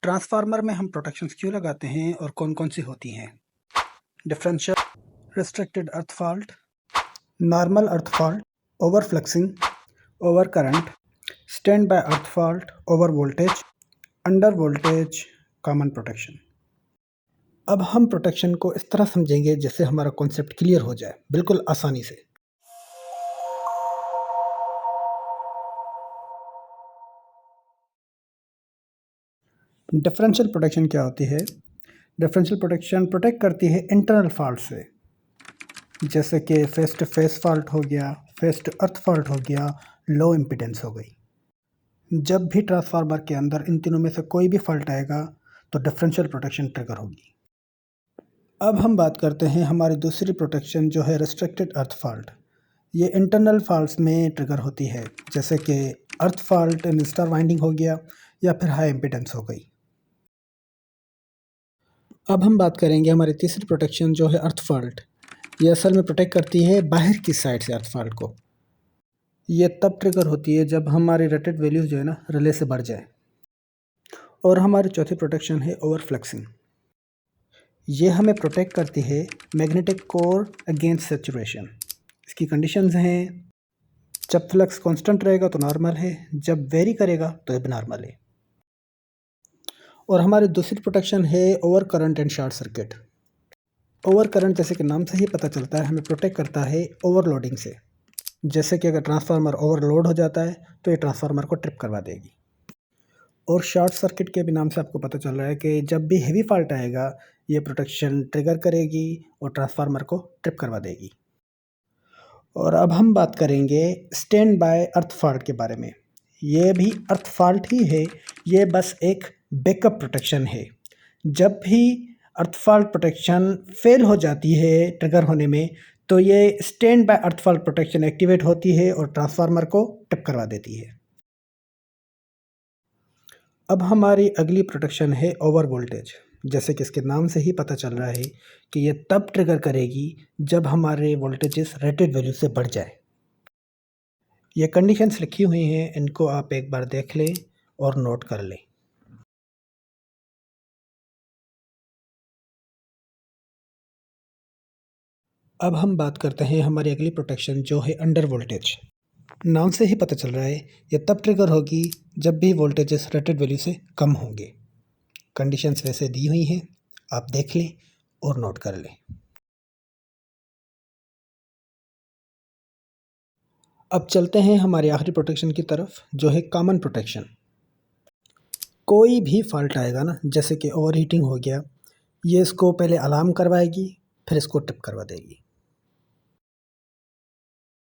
Transformer में हम protections क्यों लगाते हैं और कौन कौन सी होती हैं? Differential, restricted earth fault, normal earth fault, overfluxing, over current, standby earth fault, over voltage, under voltage, common protection. अब हम प्रोटेक्शन को इस तरह समझेंगे जैसे हमारा कॉन्सेप्ट क्लियर हो जाए, बिल्कुल आसानी से। डिफरेंशियल प्रोटेक्शन क्या होती है? डिफरेंशियल प्रोटेक्शन प्रोटेक्ट करती है इंटरनल फॉल्ट से, जैसे कि फेस टू फेस फॉल्ट हो गया, फेस टू अर्थ फॉल्ट हो गया, लो इम्पीडेंस हो गई। जब भी ट्रांसफार्मर के अंदर इन तीनों में से कोई भी फॉल्ट आएगा तो डिफरेंशियल प्रोटेक्शन ट्रिगर होगी। अब हम बात करते हैं हमारी दूसरी प्रोटेक्शन जो है रिस्ट्रिक्टेड अर्थ फॉल्ट। ये इंटरनल फॉल्ट्स में ट्रिगर होती है, जैसे कि अर्थ फॉल्ट इन स्टार वाइंडिंग हो गया या फिर हाई इम्पीडेंस हो गई। अब हम बात करेंगे हमारी तीसरी प्रोटेक्शन जो है अर्थ फॉल्ट। ये असल में प्रोटेक्ट करती है बाहर की साइड से अर्थ फॉल्ट को। ये तब ट्रिगर होती है जब हमारी रेटेड वैल्यूज़ जो है ना रिले से बढ़ जाए। और हमारी चौथी प्रोटेक्शन है ओवरफ्लक्सिंग। ये हमें प्रोटेक्ट करती है मैग्नेटिक कोर अगेंस्ट सैचुरेशन। इसकी कंडीशंस हैं, जब फ्लक्स कांस्टेंट रहेगा तो नॉर्मल है, जब वेरी करेगा तो अब नॉर्मल है। और हमारी दूसरी प्रोटेक्शन है over current and short circuit. Over current जैसे कि नाम से ही पता चलता है हमें प्रोटेक्ट करता है ओवरलोडिंग से। जैसे कि अगर ट्रांसफार्मर ओवरलोड हो जाता है तो ये ट्रांसफार्मर को ट्रिप करवा देगी। और शॉर्ट सर्किट के भी नाम से आपको पता चल रहा है कि जब भी हेवी फॉल्ट आएगा ये प्रोटेक्शन ट्रिगर करेगी और ट्रांसफार्मर को ट्रिप करवा देगी। और अब हम बात करेंगे स्टैंड बाय अर्थ फॉल्ट के बारे में। ये भी अर्थ फॉल्ट ही है, ये बस एक बैकअप प्रोटेक्शन है। जब भी अर्थ फॉल्ट प्रोटेक्शन फेल हो जाती है ट्रिगर होने में तो ये stand by earth fault protection activate होती है और ट्रांसफार्मर को ट्रिप करवा देती है। अब हमारी अगली प्रोटेक्शन है ओवर वोल्टेज। जैसे कि इसके नाम से ही पता चल रहा है कि ये तब ट्रिगर करेगी जब हमारे वोल्टेजेस रेटेड वैल्यू से बढ़ जाए। ये कंडीशंस लिखी हुई हैं, इनको आप एक बार देख लें और नोट कर लें। अब हम बात करते हैं हमारी अगली प्रोटेक्शन जो है अंडर वोल्टेज। नाम से ही पता चल रहा है ये तब ट्रिगर होगी जब भी वोल्टेजेस रेटेड वैल्यू से कम होंगे। कंडीशंस वैसे दी हुई हैं, आप देख लें और नोट कर लें। अब चलते हैं हमारी आखिरी प्रोटेक्शन की तरफ जो है कॉमन प्रोटेक्शन। कोई भी फॉल्ट आएगा ना, जैसे कि ओवर हीटिंग हो गया, ये इसको पहले अलार्म करवाएगी फिर इसको ट्रिप करवा देगी।